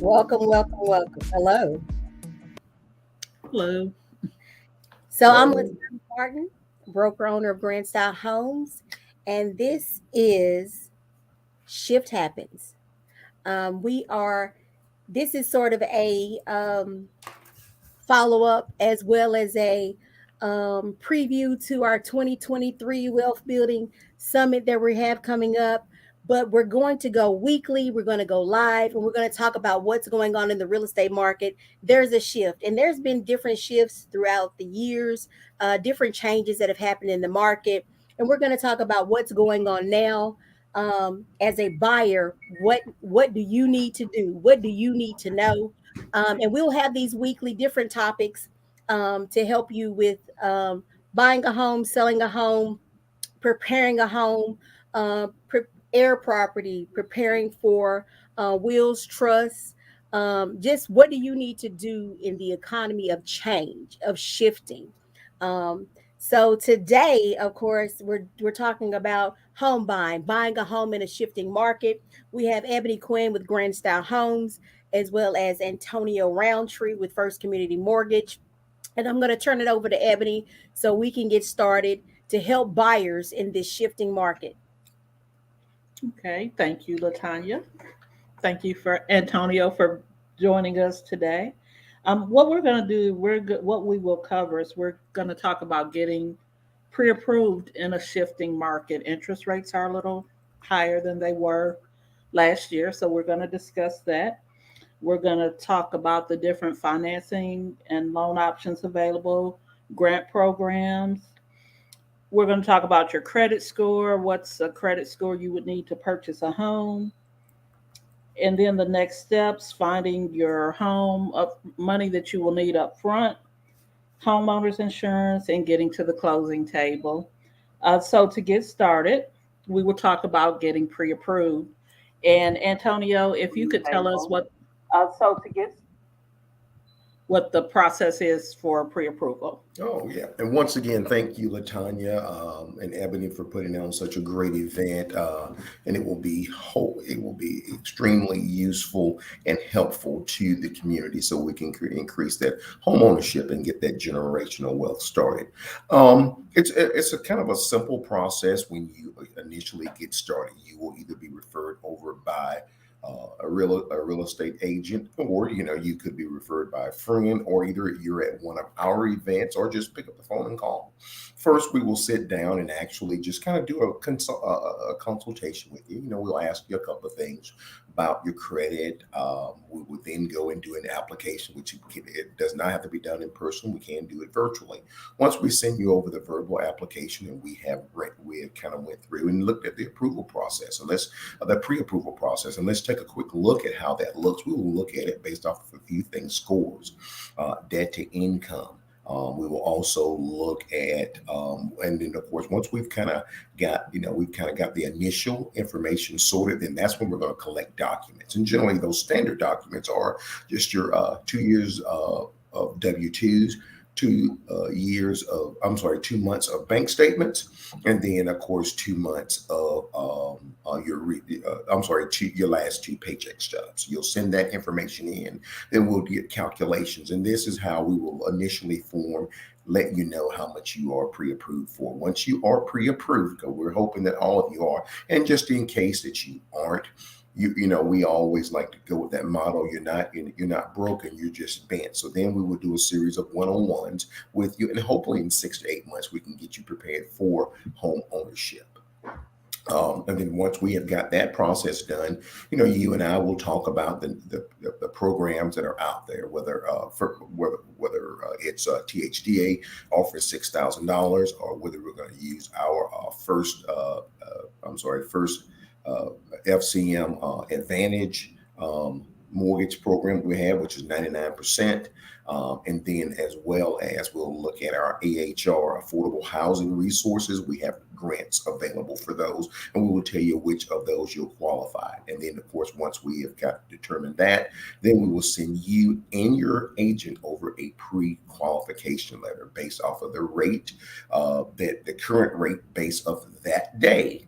Welcome, welcome, welcome. Hello. Hello. So I'm Hello. Latanya Martin, broker owner of Grand Style Homes, and this is Shift Happens. We are. This is sort of a follow up as well as a preview to our 2023 Wealth Building Summit that we have coming up. But we're going to go weekly, we're going to go live, and we're going to talk about what's going on in the real estate market. There's a shift, and there's been different shifts throughout the years, different changes that have happened in the market. And we're going to talk about what's going on now. As a buyer, what do you need to do? What do you need to know? And we'll have these weekly different topics to help you with buying a home, selling a home, preparing a home, air property, preparing for wills, trusts. Just what do you need to do in the economy of change, of shifting? So today, of course, we're talking about home buying a home in a shifting market. We have Ebony Quinn with Grand Style Homes, as well as Antonio Roundtree with First Community Mortgage. And I'm going to turn it over to Ebony so we can get started to help buyers in this shifting market. Okay. Thank you, Latanya. Thank you for Antonio for joining us today. What we're going to do, what we will cover is we're going to talk about getting pre-approved in a shifting market. Interest rates are a little higher than they were last year, so we're going to discuss that. We're going to talk about the different financing and loan options available, grant programs. We're going to talk about your credit score, what's a credit score you would need to purchase a home, and then the next steps, finding your home, up money that you will need up front, homeowners insurance, and getting to the closing table. So to get started, we will talk about getting pre-approved. And Antonio, if you could tell us what the process is for pre-approval. Oh, yeah. And once again, thank you, Latanya and Ebony, for putting on such a great event. And it will be extremely useful and helpful to the community, so we can increase that home ownership and get that generational wealth started. It's a kind of a simple process. When you initially get started, you will either be referred over by a real estate agent, or you could be referred by a friend, or either you're at one of our events, or just pick up the phone and call. First, we will sit down and actually just kind of do a consultation with you. We'll ask you a couple of things about your credit. We would then go and do an application, which it does not have to be done in person. We can do it virtually. Once we send you over the verbal application, and we have kind of went through and looked at the approval process, and the pre-approval process, and let's take a quick look at how that looks. We will look at it based off of a few things: scores, debt to income. We will also look at, and then of course, once we've kind of got the initial information sorted, then that's when we're going to collect documents. And generally, those standard documents are just your 2 years of W-2s, 2 months of bank statements, and then of course 2 months of your last two paycheck stubs. You'll send that information in, then we'll get calculations, and this is how we will initially let you know how much you are pre-approved for. Once you are pre-approved, because we're hoping that all of you are, and just in case that you aren't, we always like to go with that motto: you're not broken, you're just bent. So then we will do a series of one-on-ones with you, and hopefully in 6 to 8 months we can get you prepared for home ownership. And then once we have got that process done, you and I will talk about the programs that are out there, whether it's THDA offering $6,000, or whether we're going to use our first FCM Advantage mortgage program we have, which is 99%. And then as well as we'll look at our AHR, affordable housing resources. We have grants available for those, and we will tell you which of those you'll qualify. And then of course, once we have got determined that, then we will send you and your agent over a pre-qualification letter based off of the rate, that the current rate base of that day.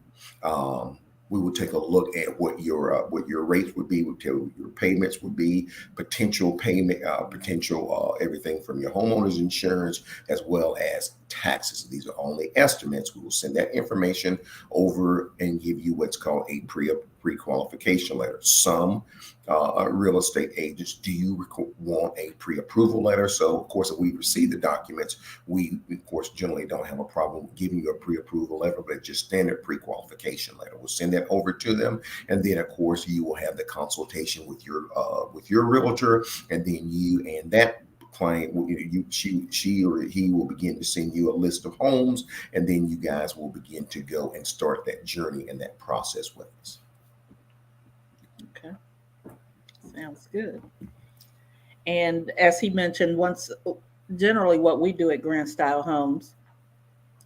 We will take a look at what your rates would be, what your payments would be, potential payment, potential everything from your homeowner's insurance as well as taxes. These are only estimates. We will send that information over and give you what's called a pre-qualification letter. Some real estate agents do want a pre-approval letter. So, of course, if we receive the documents, we, of course, generally don't have a problem giving you a pre-approval letter, but it's just standard pre-qualification letter. We'll send that over to them, and then, of course, you will have the consultation with your realtor, and then you and that client will, she or he will begin to send you a list of homes, and then you guys will begin to go and start that journey and that process with us. Okay, sounds good. And as he mentioned, once generally what we do at Grand Style Homes,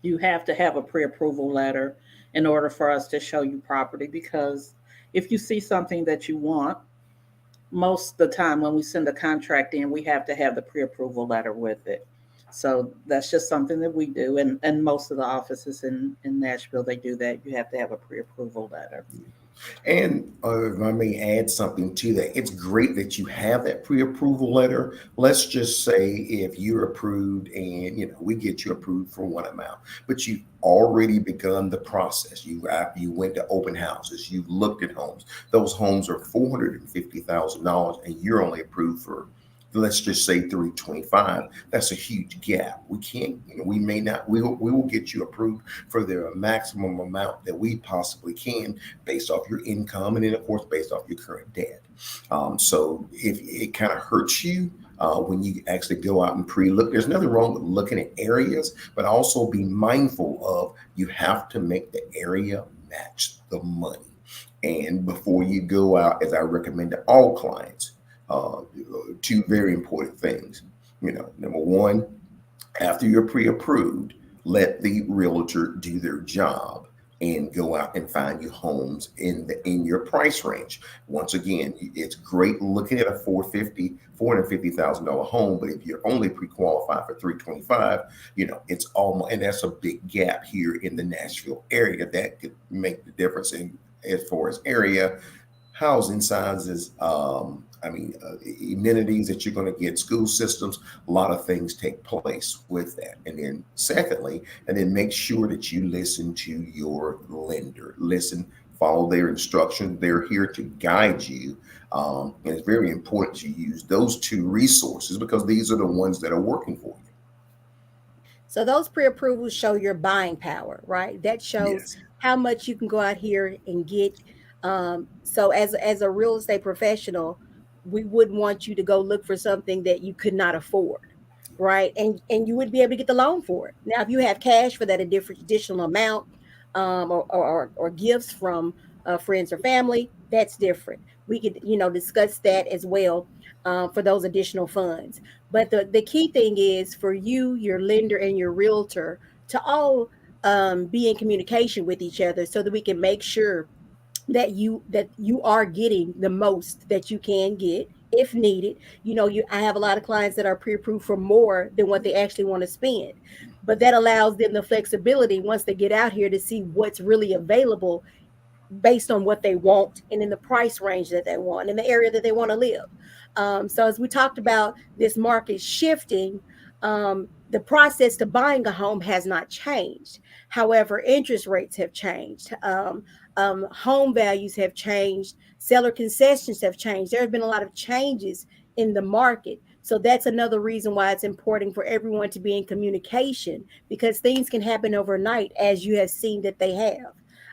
you have to have a pre-approval letter in order for us to show you property, because if you see something that you want, most of the time when we send a contract in, we have to have the pre-approval letter with it. So that's just something that we do, and most of the offices in Nashville, they do that. You have to have a pre-approval letter. And if I may add something to that, it's great that you have that pre-approval letter. Let's just say if you're approved and we get you approved for one amount, but you've already begun the process. You went to open houses, you've looked at homes. Those homes are $450,000, and you're only approved for, let's just say, 325. That's a huge gap. We can't, we may not, we will get you approved for the maximum amount that we possibly can based off your income, and then of course based off your current debt. So if it kind of hurts you when you actually go out and pre-look, there's nothing wrong with looking at areas, but also be mindful of, you have to make the area match the money. And before you go out, as I recommend to all clients, two very important things. Number one, after you're pre-approved, let the realtor do their job and go out and find you homes in your price range. Once again, it's great looking at a $450,000 home, but if you're only pre-qualified for 325, it's almost, and that's a big gap here in the Nashville area. That could make the difference in as far as area, housing sizes, amenities that you're going to get, school systems, a lot of things take place with that. And then secondly, make sure that you listen to your lender. Follow their instructions. They're here to guide you. And it's very important to use those two resources because these are the ones that are working for you. So those pre-approvals show your buying power, right? That shows Yes. how much you can go out here and get. So as a real estate professional, we wouldn't want you to go look for something that you could not afford, right? And you would be able to get the loan for it. Now, if you have cash for that additional amount, or gifts from friends or family, that's different. We could discuss that as well, for those additional funds. But the key thing is for you, your lender, and your realtor to all be in communication with each other so that we can make sure that you are getting the most that you can get if needed. I have a lot of clients that are pre-approved for more than what they actually want to spend, but that allows them the flexibility once they get out here to see what's really available based on what they want and in the price range that they want in the area that they want to live. So as we talked about this market shifting, the process to buying a home has not changed. However, interest rates have changed. Home values have changed. Seller concessions have changed. There have been a lot of changes in the market. So that's another reason why it's important for everyone to be in communication, because things can happen overnight, as you have seen that they have.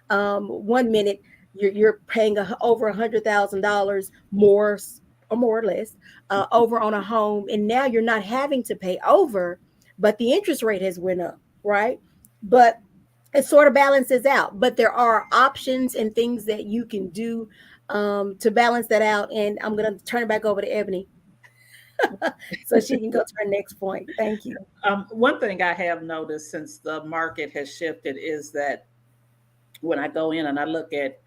One minute you're paying over $100,000 more, or more or less, over on a home, and now you're not having to pay over, but the interest rate has went up, right? But it sort of balances out. But there are options and things that you can do to balance that out. And I'm going to turn it back over to Ebony so she can go to her next point. Thank you. One thing I have noticed since the market has shifted is that when I go in and I look at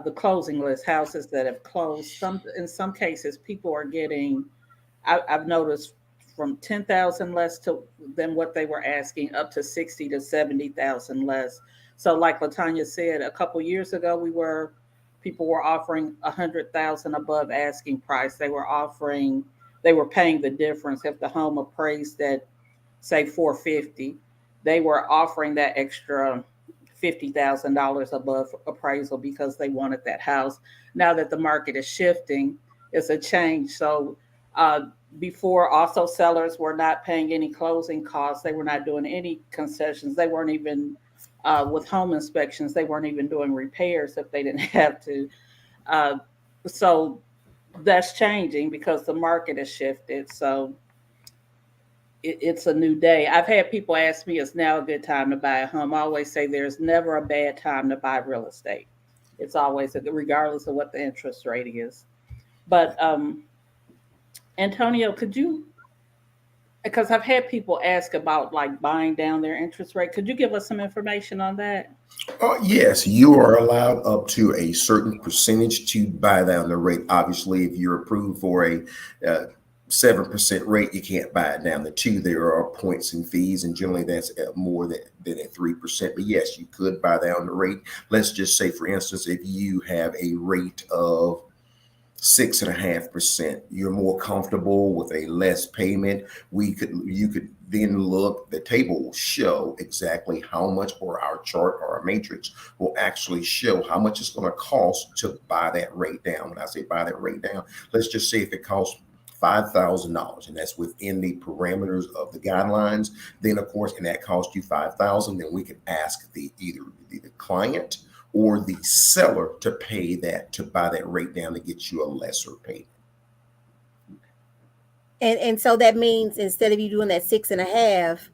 the closing list, houses that have closed, in some cases people are getting, I've noticed, from 10,000 less than what they were asking, up to 60 to 70,000 less. So, like Latanya said, a couple years ago, people were offering 100,000 above asking price. They were paying the difference if the home appraised at say 450. They were offering that extra $50,000 above appraisal because they wanted that house. Now that the market is shifting, it's a change. So uh, before, also sellers were not paying any closing costs. They were not doing any concessions. They weren't even with home inspections. They weren't even doing repairs if they didn't have to. Uh, so that's changing because the market has shifted. So it's a new day. I've had people ask me, is now a good time to buy a home? I always say there's never a bad time to buy real estate. It's always, regardless of what the interest rate is. But Antonio, could you, because I've had people ask about like buying down their interest rate, could you give us some information on that? Yes, you are allowed up to a certain percentage to buy down the rate. Obviously, if you're approved for a 7% rate, you can't buy it down to two. There are points and fees, and generally that's more than a 3%. But yes, you could buy down the rate. Let's just say, for instance, if you have a rate of 6.5%, you're more comfortable with a less payment. You could then look, the table will show exactly how much, or our chart or our matrix will actually show how much it's going to cost to buy that rate down. When I say buy that rate down, let's just say if it costs $5,000, and that's within the parameters of the guidelines, then of course, and that cost you 5,000, then we can ask either the client or the seller to pay that, to buy that rate down, to get you a lesser payment. And so that means instead of you doing that 6.5,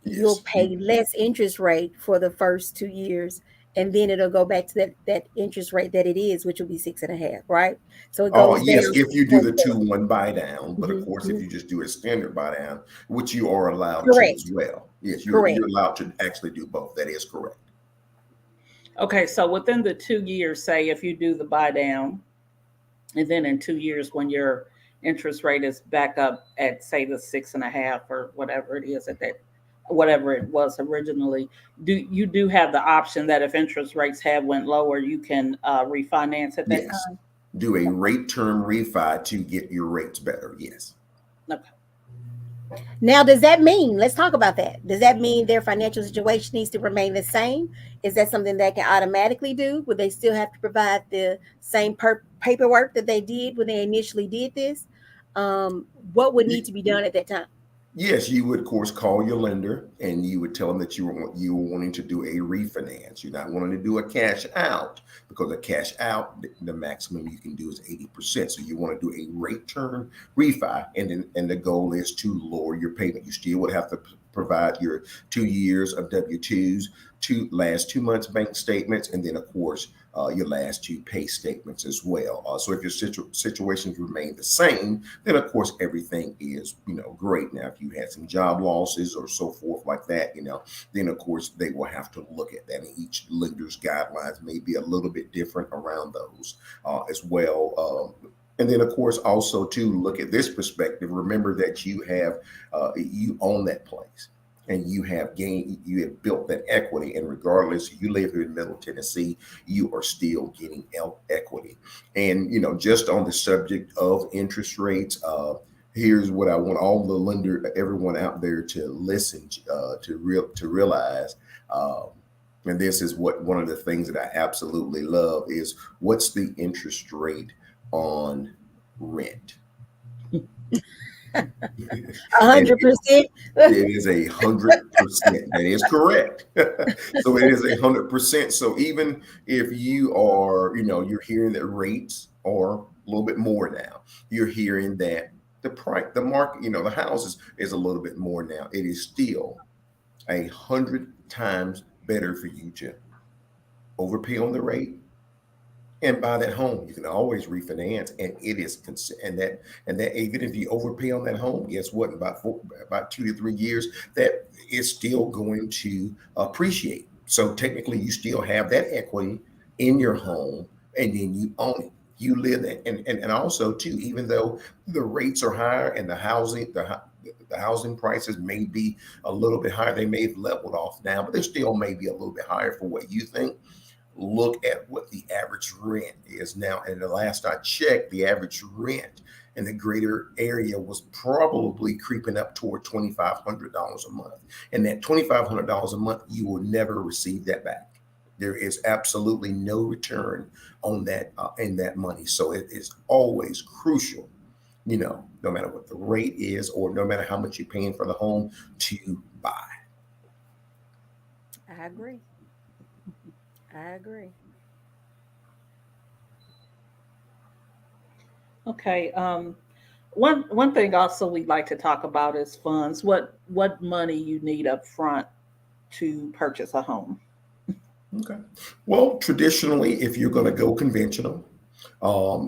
you'll Yes. pay less interest rate for the first 2 years, and then it'll go back to that interest rate that it is, which will be 6.5, right? So it Oh, goes yes, down if you do one the point. 2-1 buy down, but of Mhm, course, if mhm. you just do a standard buy down, which you are allowed to as Correct. well. Yes, Correct. you're allowed to actually do both. That is correct. Okay, so within the 2 years, say if you do the buy down, and then in 2 years, when your interest rate is back up at say the 6.5 or whatever it is at that, whatever it was originally, do have the option that if interest rates have went lower, you can refinance at that Yes, time? do a rate term refi to get your rates better. Yes. Okay. Now, does that mean, let's talk about that. Does that mean their financial situation needs to remain the same? Is that something they can automatically do? Would they still have to provide the same paperwork that they did when they initially did this? What would need to be done at that time? Yes, you would, of course, call your lender and you would tell them that you were wanting to do a refinance. You're not wanting to do a cash out, because a cash out, the maximum you can do is 80%. So you want to do a rate term refi, and the goal is to lower your payment. You still would have to provide your 2 years of W-2s, last 2 months bank statements, and then of course your last two pay statements as well. So if your situations remain the same, then of course everything is great. Now, if you had some job losses or so forth like that, then of course they will have to look at that. And each lender's guidelines may be a little bit different around those as well. And then, of course, also to look at this perspective, remember that you own that place, and you have built that equity. And regardless, you live here in Middle Tennessee, you are still getting equity. And, just on the subject of interest rates, here's what I want everyone out there to listen to realize. And this is what one of the things that I absolutely love is, what's the interest rate on rent? A And hundred percent. it is 100%. That is correct. So it is 100%. So even if you're hearing that rates are a little bit more now, you're hearing that the market, the houses is a little bit more now. It is still 100 times better for you to overpay on the rate and buy that home. You can always refinance, and it is and that even if you overpay on that home, guess what? In about 2 to 3 years, that is still going to appreciate. So technically, you still have that equity in your home, and then you own it. You live it, and also too, even though the rates are higher and the The housing prices may be a little bit higher. They may have leveled off now, but they still may be a little bit higher for what you think. Look at what the average rent is now. And the last I checked, the average rent in the greater area was probably creeping up toward $2,500 a month. And that $2,500 a month, you will never receive that back. There is absolutely no return on that in that money. So it is always crucial, no matter what the rate is or no matter how much you're paying for the home, to buy. I agree. I agree. Okay. One thing also we'd like to talk about is funds. What money you need up front to purchase a home. Okay. Well, traditionally, if you're going to go conventional,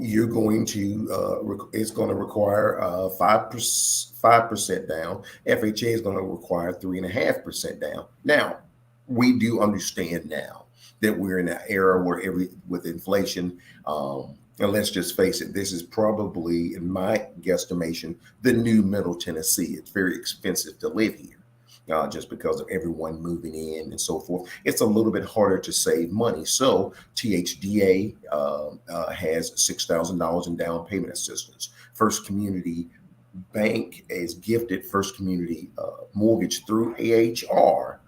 you're going to it's going to require 5% down. FHA is going to require 3.5% down. Now, we do understand now that we're in an era where with inflation, and let's just face it, this is probably, in my guesstimation, the new Middle Tennessee. It's very expensive to live here. Just because of everyone moving in and so forth, it's a little bit harder to save money. So THDA has $6,000 in down payment assistance. First Community Bank is gifted First Community Mortgage through AHR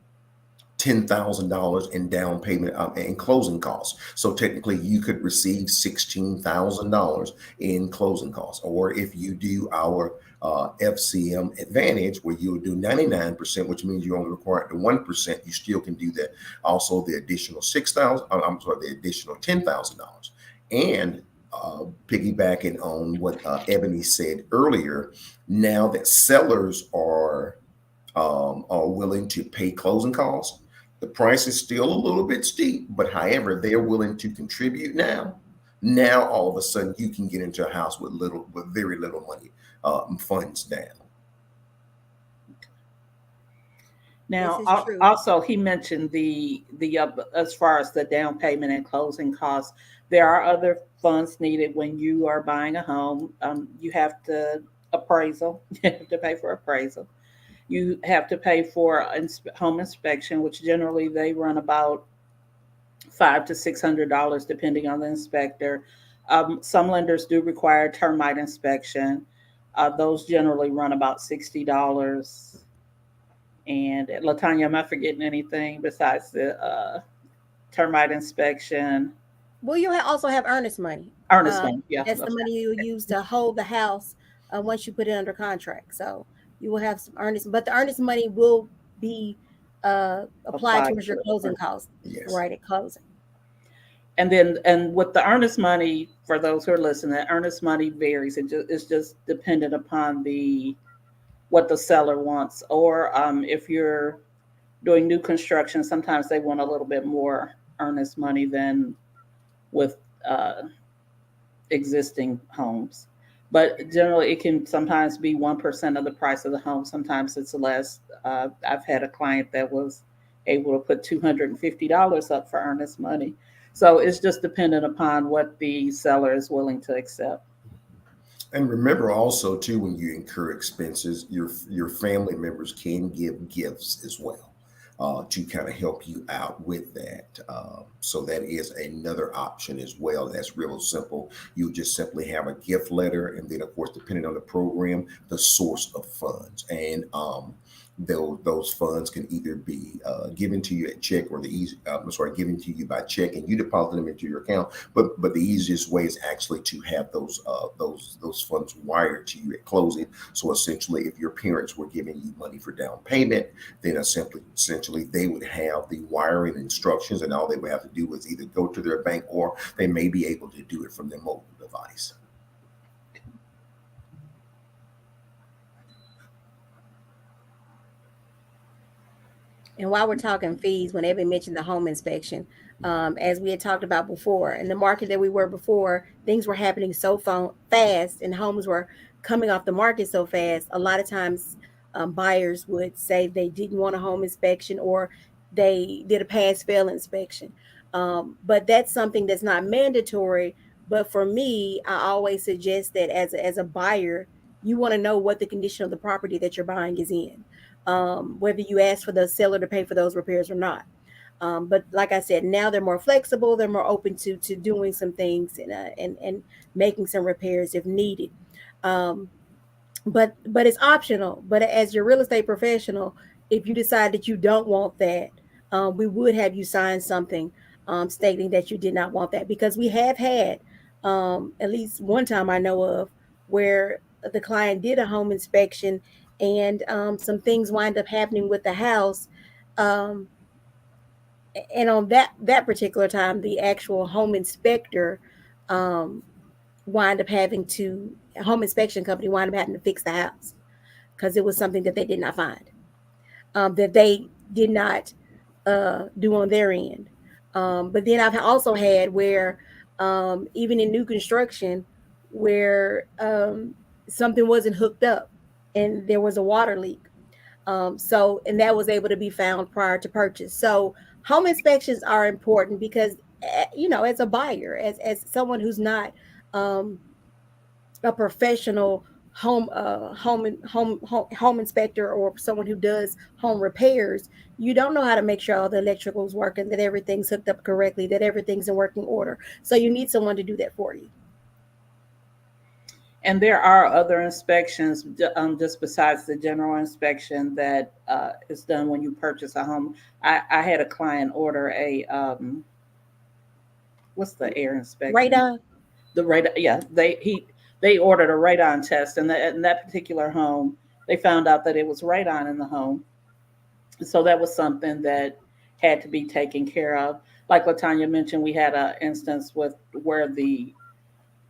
$10,000 in down payment and closing costs. So technically, you could receive $16,000 in closing costs. Or if you do our FCM Advantage, where you would do 99%, which means you only require the 1%, you still can do that. Also, the additional the additional $10,000. And piggybacking on what Ebony said earlier, now that sellers are willing to pay closing costs, the price is still a little bit steep, but however, they're willing to contribute now. Now, all of a sudden, you can get into a house with very little money, funds down. This Now, is true. also he mentioned the as far as the down payment and closing costs, there are other funds needed when you are buying a home. You have to appraisal. You have to pay for appraisal. You have to pay for home inspection, which generally they run about $500 to $600 depending on the inspector. Some lenders do require termite inspection. Those generally run about $60. And Latanya, am I forgetting anything besides the termite inspection? Well, you also have earnest money. Earnest money, yeah. That's the money you use to hold the house once you put it under contract. So you will have some earnest, but the earnest money will be applied Applied towards your to closing costs Yes. right at closing. and with the earnest money, for those who are listening, earnest money varies. It's just dependent upon what the seller wants. Or if you're doing new construction, sometimes they want a little bit more earnest money than with uh, existing homes. But generally, it can sometimes be 1% of the price of the home. Sometimes it's less. I've had a client that was able to put $250 up for earnest money. So it's just dependent upon what the seller is willing to accept. And remember also too, when you incur expenses, your family members can give gifts as well to kind of help you out with that. So that is another option as well. That's real simple. You just simply have a gift letter, and then of course, depending on the program, the source of funds. And those funds can either be given to you at check, or given to you by check, and you deposit them into your account. But the easiest way is actually to have those funds wired to you at closing. So essentially, if your parents were giving you money for down payment, then essentially they would have the wiring instructions, and all they would have to do is either go to their bank, or they may be able to do it from their mobile device. And while we're talking fees, when Evan mentioned the home inspection, as we had talked about before, in the market that we were before, things were happening so fast and homes were coming off the market so fast. A lot of times, buyers would say they didn't want a home inspection, or they did a pass fail inspection. But that's something that's not mandatory. But for me, I always suggest that as a buyer, you want to know what the condition of the property that you're buying is in, whether you ask for the seller to pay for those repairs or not. But like I said, now they're more flexible. They're more open to doing some things and making some repairs if needed. Um, but it's optional. But as your real estate professional, if you decide that you don't want that, we would have you sign something stating that you did not want that, because we have had at least one time I know of where the client did a home inspection and some things wind up happening with the house. Um, and on that particular time, the actual home inspector um, wind up having to home inspection company wind up having to fix the house because it was something that they did not find, that they did not do on their end. But then I've also had where, even in new construction, where something wasn't hooked up and there was a water leak. And that was able to be found prior to purchase. So home inspections are important because, as a buyer, as someone who's not um, a professional home inspector or someone who does home repairs, you don't know how to make sure all the electrical's working, that everything's hooked up correctly, that everything's in working order. So you need someone to do that for you. And there are other inspections, just besides the general inspection that is done when you purchase a home. I had a client order a what's the air inspection? Radon. The radon, yeah. They ordered a radon test, and in that particular home, they found out that it was radon in the home. So that was something that had to be taken care of. Like Latanya mentioned, we had an instance with where the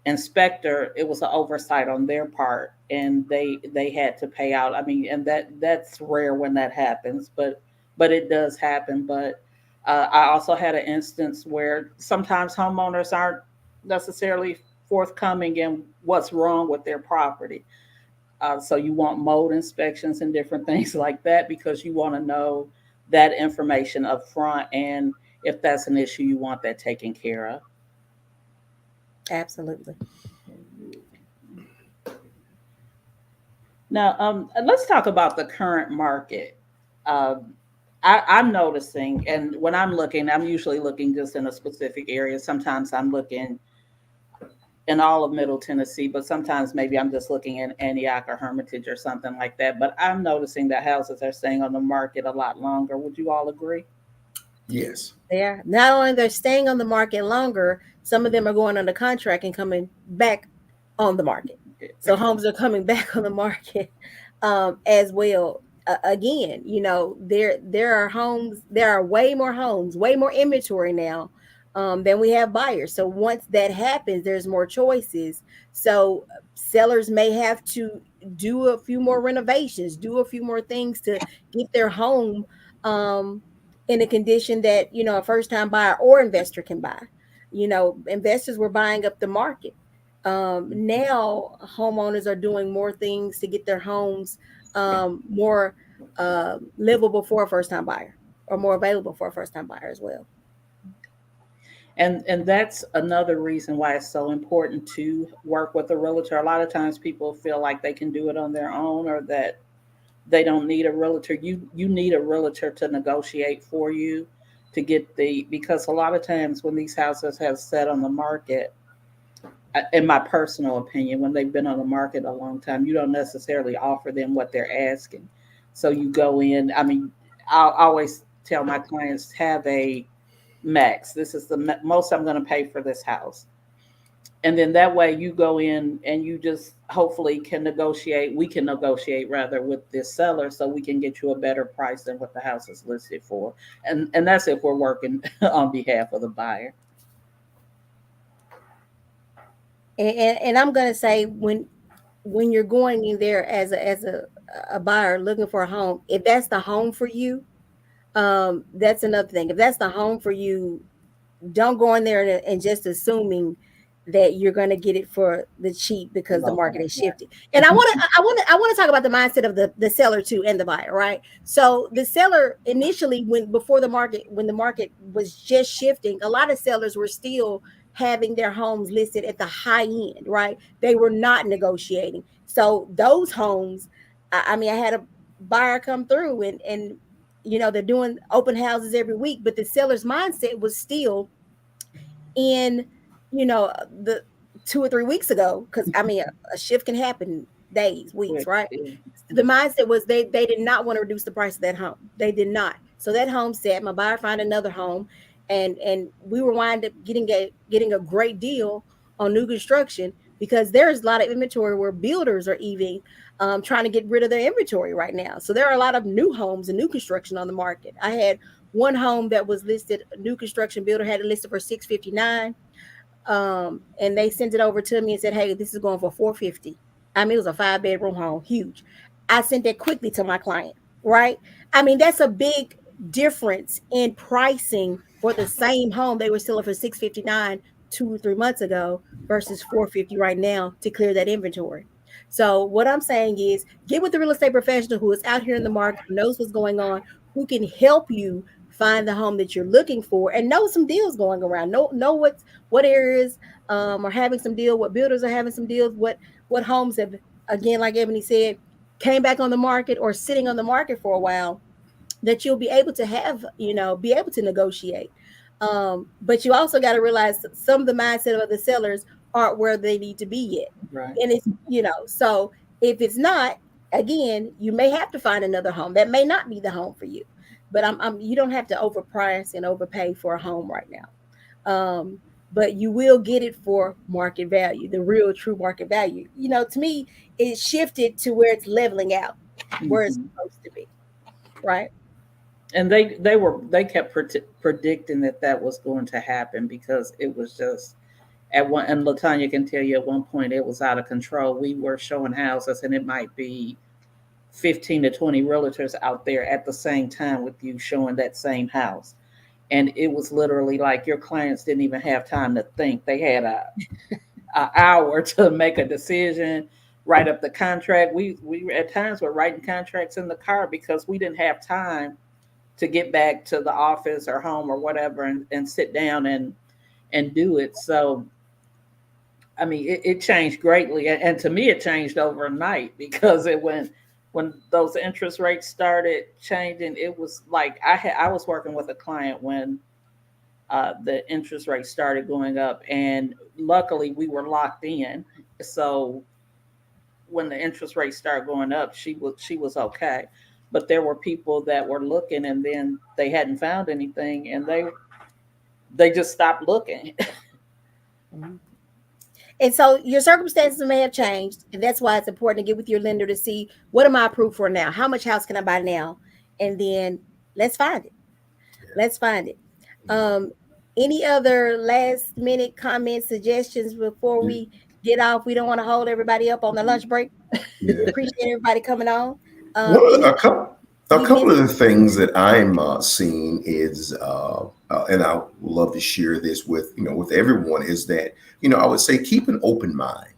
inspector, it was an oversight on their part, and they had to pay out. I mean, and that's rare when that happens, but it does happen. But I also had an instance where sometimes homeowners aren't necessarily forthcoming in what's wrong with their property. So you want mold inspections and different things like that because you want to know that information up front, and if that's an issue, you want that taken care of. Absolutely. Now, let's talk about the current market. Um, I'm noticing, and when I'm looking, I'm usually looking just in a specific area. Sometimes I'm looking in all of Middle Tennessee, but sometimes maybe I'm just looking in Antioch or Hermitage or something like that. But I'm noticing that houses are staying on the market a lot longer. Would you all agree? Yes. They're not only they're staying on the market longer, some of them are going under contract and coming back on the market. So homes are coming back on the market as well. Again, there are homes, there are way more homes, way more inventory now than we have buyers. So once that happens, there's more choices. So sellers may have to do a few more renovations, do a few more things to get their home um, in a condition that a first time buyer or investor can buy. Investors were buying up the market. Now homeowners are doing more things to get their homes more livable for a first time buyer, or more available for a first time buyer as well. And that's another reason why it's so important to work with a realtor. A lot of times people feel like they can do it on their own, or that they don't need a realtor. You need a realtor to negotiate for you to get the, because a lot of times when these houses have set on the market, in my personal opinion, when they've been on the market a long time, you don't necessarily offer them what they're asking. So you go in, I mean, I'll always tell my clients, have a max. This is the most I'm going to pay for this house. And then that way you go in and you just hopefully can negotiate. We can negotiate rather with this seller so we can get you a better price than what the house is listed for. And that's if we're working on behalf of the buyer. And I'm gonna say, when you're going in there as a buyer looking for a home, if that's the home for you, that's another thing. If that's the home for you, don't go in there and just assuming that you're going to get it for the cheap because the market Local, is right. shifting. And I want to talk about the mindset of the seller too, and the buyer, right? So the seller initially, when the market was just shifting, a lot of sellers were still having their homes listed at the high end, right? They were not negotiating. So those homes, I mean, I had a buyer come through, and they're doing open houses every week, but the seller's mindset was still in, the 2 or 3 weeks ago. Because I mean, a shift can happen days, weeks, Quick. right? Yeah. The mindset was they did not want to reduce the price of that home. They did not. So that home set, my buyer found another home, and we were wind up getting a great deal on new construction, because there's a lot of inventory where builders are even trying to get rid of their inventory right now. So there are a lot of new homes and new construction on the market. I had one home that was listed, a new construction builder had it listed for 659, and they sent it over to me and said, "Hey, this is going for 450." I mean, it was a 5 bedroom home, huge. I sent that quickly to my client, right? I mean, that's a big difference in pricing for the same home they were selling for 659 2 or 3 months ago versus 450 right now to clear that inventory. So what I'm saying is, get with the real estate professional who is out here in the market, who knows what's going on, who can help you find the home that you're looking for, and know some deals going around. Know what areas are having some deal, what builders are having some deals, what homes have, again, like Ebony said, came back on the market or sitting on the market for a while, that you'll be able to have, be able to negotiate. But you also got to realize some of the mindset of the sellers aren't where they need to be yet. Right. And it's, so if it's not, again, you may have to find another home. That may not be the home for you. But you don't have to overprice and overpay for a home right now. But you will get it for market value, the real true market value. To me, it shifted to where it's leveling out, where it's Hmm. supposed to be, right? And they kept predicting that was going to happen, because it was just at one, and Latanya can tell you, at one point it was out of control. We were showing houses, and it might be 15 to 20 realtors out there at the same time with you showing that same house. And it was literally like your clients didn't even have time to think. They had a hour to make a decision, write up the contract. We at times were writing contracts in the car because we didn't have time to get back to the office or home or whatever, and sit down and do it. So I mean, it changed greatly, and to me, it changed overnight, because it went when those interest rates started changing. It was like I was working with a client when the interest rate started going up, and luckily we were locked in. So when the interest rate started going up, she was okay. But there were people that were looking, and then they hadn't found anything, and they just stopped looking. Mhm. And so your circumstances may have changed, and that's why it's important to get with your lender to see, what am I approved for now? How much house can I buy now? And then let's find it. Let's find it. Um, any other last minute comments, suggestions before Yeah. we get off? We don't want to hold everybody up on the lunch break. Yeah. Appreciate everybody coming on. Well, Anything a we couple missed? of the things that I'm seeing is, and I would love to share this with with everyone, is that I would say keep an open mind.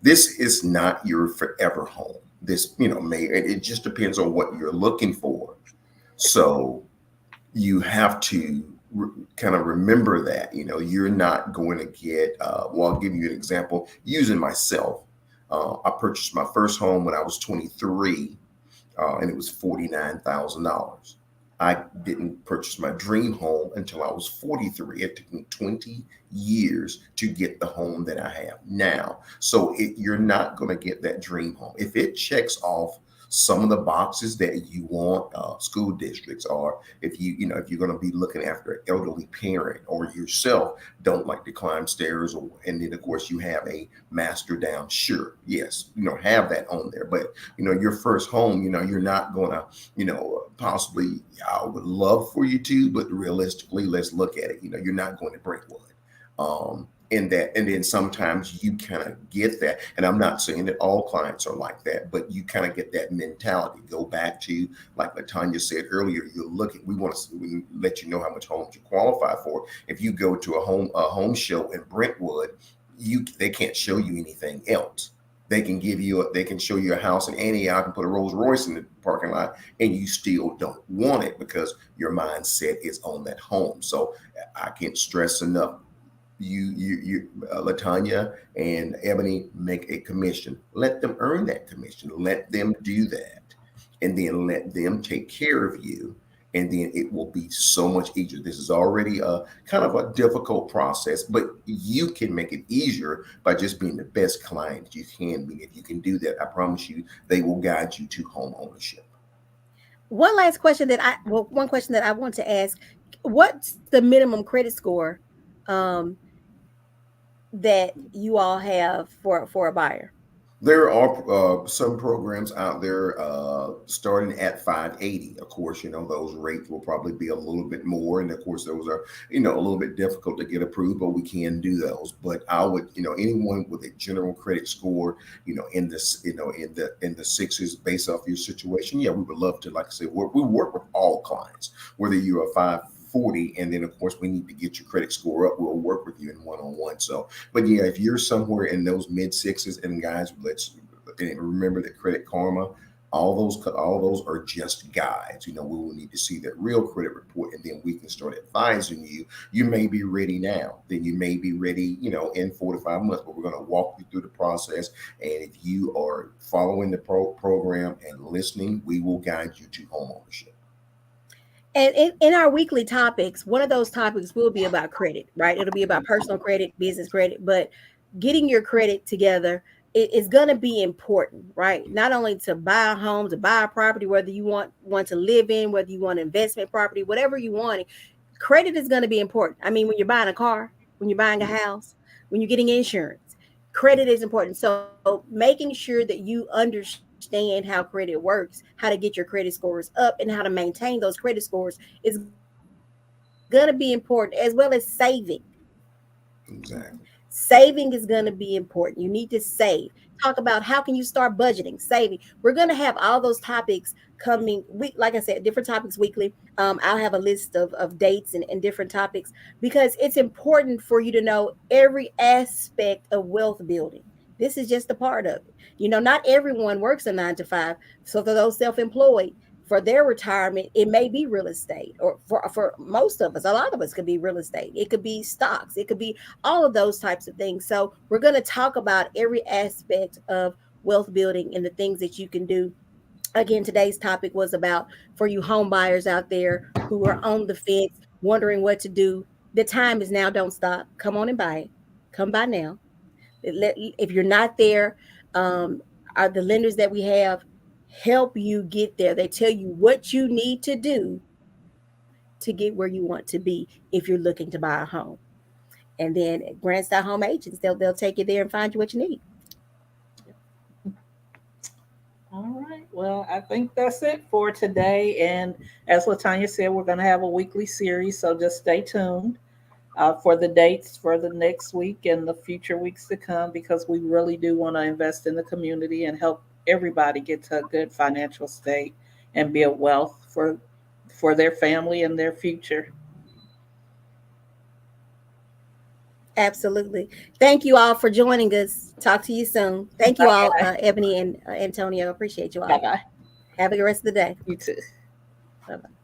This is not your forever home. This may it just depends on what you're looking for. So you have to kind of remember that you're not going to get. Well, I'll give you an example using myself. I purchased my first home when I was 23, and it was $49,000. I didn't purchase my dream home until I was 43. It took me 20 years to get the home that I have now. So you're not going to get that dream home. If it checks off some of the boxes that you want, school districts, or if you're going to be looking after an elderly parent, or yourself don't like to climb stairs, and then of course you have a master down, sure, yes, have that on there. But your first home, you're not going to, possibly, I would love for you to, but realistically, let's look at it. You're not going to break wood. In that, and then sometimes you kind of get that. And I'm not saying that all clients are like that, but you kind of get that mentality. Go back to, like Latanya said earlier, you're looking, we let you know how much homes you qualify for. If you go to a home show in Brentwood, they can't show you anything else. They can show you a house in Antioch and put a Rolls Royce in the parking lot, and you still don't want it because your mindset is on that home. So I can't stress enough, Latanya and Ebony make a commission. Let them earn that commission. Let them do that, and then let them take care of you. And then it will be so much easier. This is already a kind of a difficult process, but you can make it easier by just being the best client you can be. If you can do that, I promise you, they will guide you to home ownership. One question that I want to ask: what's the minimum credit score um, that you all have for a buyer? There are some programs out there starting at 580. Of course, those rates will probably be a little bit more, and of course, those are a little bit difficult to get approved, but we can do those. But I would, anyone with a general credit score, in this, in the sixes, based off your situation, yeah, we would love to, like I said, we work with all clients, whether you're a 540, and then of course we need to get your credit score up. We'll work with you in one-on-one. So, but yeah, if you're somewhere in those mid sixes, and guys, and remember that Credit Karma, all those are just guides. We will need to see that real credit report, and then we can start advising you. You may be ready now, then you may be ready, in 4 to 5 months. But we're going to walk you through the process, and if you are following the program and listening, we will guide you to home ownership. And in our weekly topics, one of those topics will be about credit, right? It'll be about personal credit, business credit, but getting your credit together is going to be important, right? Not only to buy a home, to buy a property, whether you want to live in, whether you want investment property, whatever you want, credit is going to be important. I mean, when you're buying a car, when you're buying a house, when you're getting insurance, credit is important. So making sure that you understand how credit works, how to get your credit scores up, and how to maintain those credit scores is going to be important, as well as saving. Exactly. Saving is going to be important. You need to save. Talk about how can you start budgeting, saving. We're going to have all those topics coming week, like I said, different topics weekly. I'll have a list of dates and different topics, because it's important for you to know every aspect of wealth building. This is just a part of it. Not everyone works a 9 to 5. So for those self-employed, for their retirement, it may be real estate, or for most of us, a lot of us could be real estate. It could be stocks. It could be all of those types of things. So we're going to talk about every aspect of wealth building and the things that you can do. Again, today's topic was about, for you home buyers out there who are on the fence, wondering what to do. The time is now. Don't stop. Come on and buy it. Come by now. If you're not there, are the lenders that we have help you get there. They tell you what you need to do to get where you want to be if you're looking to buy a home. And then Grand Style Home Agents, they'll take you there and find you what you need. All right. Well, I think that's it for today. And as Latanya said, we're going to have a weekly series, so just stay tuned for the dates for the next week and the future weeks to come, because we really do want to invest in the community and help everybody get to a good financial state and build wealth for their family and their future. Absolutely. Thank you all for joining us. Talk to you soon. Thank you Bye all, bye. Ebony and Antonio. Appreciate you Bye all. bye. Have a good rest of the day. You too. Bye bye.